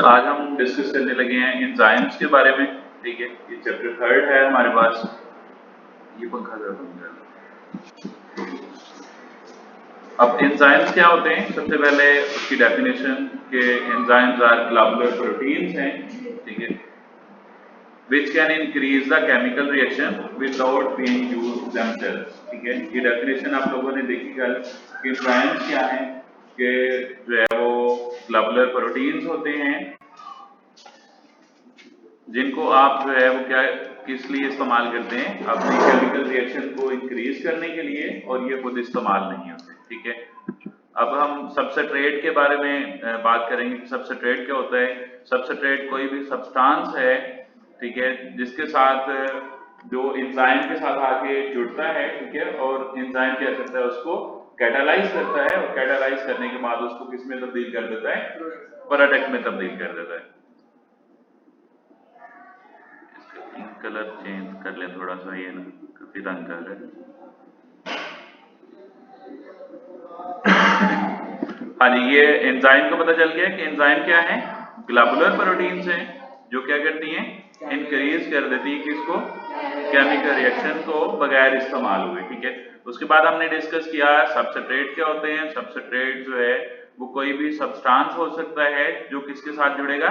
आज हम डिस्कस करने लगे हैं एंजाइम्स के बारे में। ठीक है, ये चैप्टर 3 है हमारे पास। ये पंखा जरा बंद कर दो। अब एंजाइम्स क्या होते हैं, सबसे पहले उसकी डेफिनेशन के एंजाइम्स आर ग्लोबुलर प्रोटीन्स हैं। ठीक है, which can increase the chemical reaction without being used themselves। ठीक है, ये डेफिनेशन आप लोगों ने देखी कल कि एंजाइम्स क्या हैं, कि जो है वो ग्लोबुलर प्रोटीन्स होते हैं जिनको आप जो है वो क्या किस लिए इस्तेमाल करते हैं, अपनी केमिकल रिएक्शन को इंक्रीज करने के लिए, और ये खुद इस्तेमाल नहीं होते। ठीक है, अब हम सबस्ट्रेट के बारे में बात करेंगे कि सबस्ट्रेट क्या होता है। सबस्ट्रेट कोई भी सब्सटेंस है, ठीक है, जिसके साथ जो एंजाइम के साथ आके जुड़ता है। ठीक है, और एंजाइम क्या करता है, उसको कैटालाइज करता है, और कैटालाइज करने के बाद उसको किस में तब्दील कर देता है, प्रोडक्ट में तब्दील कर देता है। कलर चेंज कर ले थोड़ा सा, ये ना काफी रंग कर है। हाँ जी, ये एंजाइम का पता चल गया कि एंजाइम क्या है, ग्लोबुलर प्रोटीन्स हैं जो क्या करती हैं, इंक्रीज कर देती है किसको, केमिकल रिएक्शन को बगैर इस्तेमाल हुए। ठीक है, उसके बाद हमने डिस्कस किया सबस्ट्रेट क्या होते हैं। सबस्ट्रेट जो है वो कोई भी सब्सटेंस हो सकता है जो किसके साथ जुड़ेगा,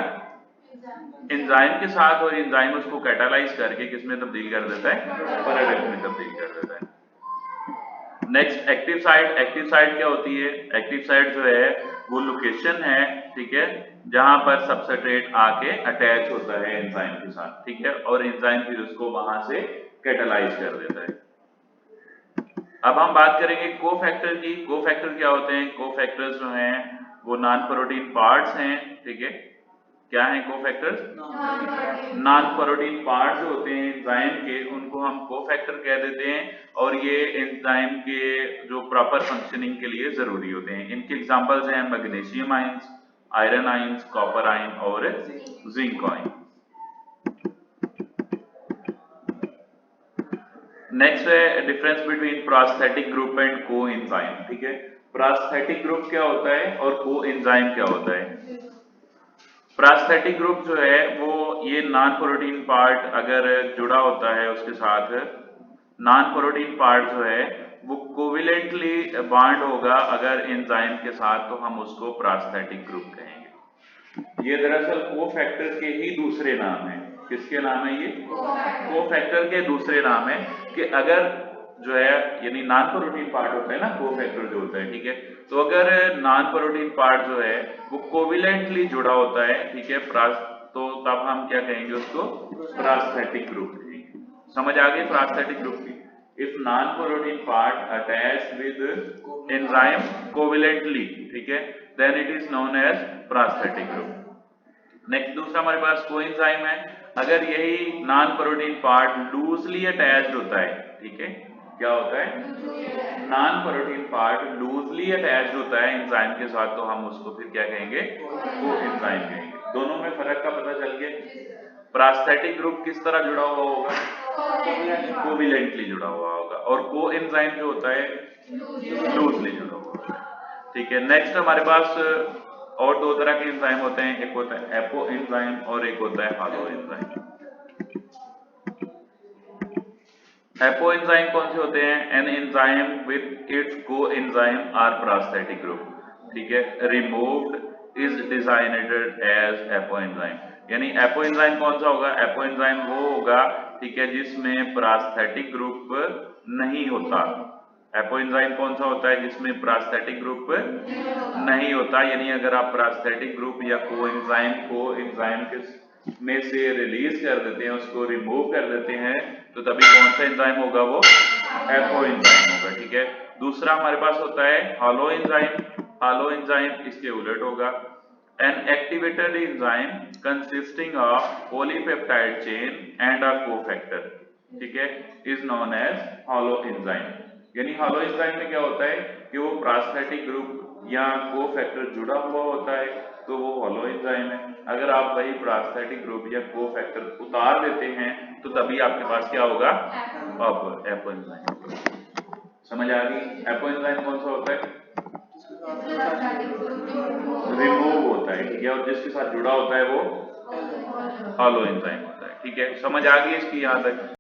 एंजाइम के साथ, और एंजाइम उसको कैटालाइज करके किसमें तब्दील कर देता है, प्रोडक्ट में तब्दील कर देता है। Next active site. Active site क्या होती है, एक्टिव साइट जो है वो लोकेशन है, ठीक है, जहां पर सबस्ट्रेट आके अटैच होता है एंजाइम के साथ। ठीक है, और एंजाइम फिर उसको वहां से कैटालाइज कर देता है। अब हम बात करेंगे कोफैक्टर की। कोफैक्टर क्या होते हैं, कोफैक्टर्स जो हैं वो नॉन प्रोटीन पार्ट्स हैं। ठीक है, क्या है कोफैक्टर्स, नॉन प्रोटीन पार्ट्स जो होते हैं एंजाइम के, उनको हम कोफैक्टर कह देते हैं, और ये एंजाइम के जो प्रॉपर फंक्शनिंग के लिए जरूरी होते हैं। इनके एग्जांपल्स हैं magnesium ions, iron ions, copper ion और जिंक आयन। नेक्स्ट है difference between prosthetic group and को एंजाइम। ठीक है, प्रोस्थेटिक ग्रुप क्या होता है और को एंजाइम क्या होता है। प्रोस्थेटिक ग्रुप जो है वो ये नॉन प्रोटीन पार्ट अगर जुड़ा होता है उसके साथ, नॉन प्रोटीन पार्ट जो है वो कोविलेंटली बॉन्ड होगा अगर एंजाइम के साथ, तो हम उसको प्रोस्थेटिक ग्रुप कहेंगे। ये दरअसल कोफैक्टर के ही दूसरे नाम है। किसके नाम है ये, कोफैक्टर के दूसरे नाम है कि अगर जो है यानी नॉन प्रोटीन पार्ट होता है ना, कोफैक्टर जो होता है, ठीक है, तो अगर नॉन प्रोटीन पार्ट जो है वो कोविलेंटली जुड़ा होता है, ठीक है, तो तब हम क्या कहेंगे उसको, प्रोस्थेटिक ग्रुप कहेंगे। समझ आ गई प्रोस्थेटिक ग्रुप की। If non protein part attached with enzyme covalently, ठीक है, then it is known as prosthetic group. Next दूसरा हमारे पास कोएंजाइम है। अगर यही non protein part loosely attached होता है, ठीक है, क्या होता है, non protein part loosely attached होता है एंजाइम के साथ, तो हम उसको फिर क्या कहेंगे, कोएंजाइम कहेंगे। दोनों में फर्क का पता चल गया। प्रोस्थेटिक ग्रुप किस तरह जुड़ा हुआ होगा, कोविलेंटली जुड़ा हुआ होगा, और कोएंजाइम जो होता है लूजली जुड़ा हुआ होता है। ठीक है, नेक्स्ट हमारे पास और दो तरह के एंजाइम होते हैं, एक होता है एपो एंजाइम और एक होता है हालो एंजाइम। एपो एंजाइम कौन से होते हैं, an enzyme with its coenzyme or prosthetic group. ठीक है, removed is designated as apoenzyme. यानी एपो एंजाइम कौन सा होगा, एपो एंजाइम वो होगा, ठीक है, जिसमें प्रोस्थेटिक ग्रुप नहीं होता। एपो एंजाइम कौन सा होता है, जिसमें प्रोस्थेटिक ग्रुप नहीं होता। यानी अगर आप प्रोस्थेटिक ग्रुप या कोएंजाइम को एंजाइम के में से रिलीज कर देते हैं, उसको रिमूव कर देते हैं, तो तभी कौन सा एंजाइम होगा, वो एपो एंजाइम होगा। ठीक है, दूसरा हमारे पास होता है हालो एंजाइम। हालो एंजाइम इसके उलट होगा, an activated enzyme consisting of polypeptide chain and a cofactor, ठीक है, is known as hollow enzyme। यानी hollow enzyme में क्या होता है कि वो प्रोस्थेटिक ग्रुप या कोफैक्टर जुड़ा हुआ होता है, तो वो hollow enzyme है। अगर आप वही प्रोस्थेटिक ग्रुप या कोफैक्टर उतार देते हैं, तो तभी आपके पास क्या होगा, अब एपो एंजाइम होगा। समझ आ गई, एपो एंजाइम कौन सा होता है, रिमूव होता है। ठीक है और जिसके साथ जुड़ा होता है वो हॉलो एंजाइम होता है। ठीक है, समझ आ गई इसकी यहाँ तक?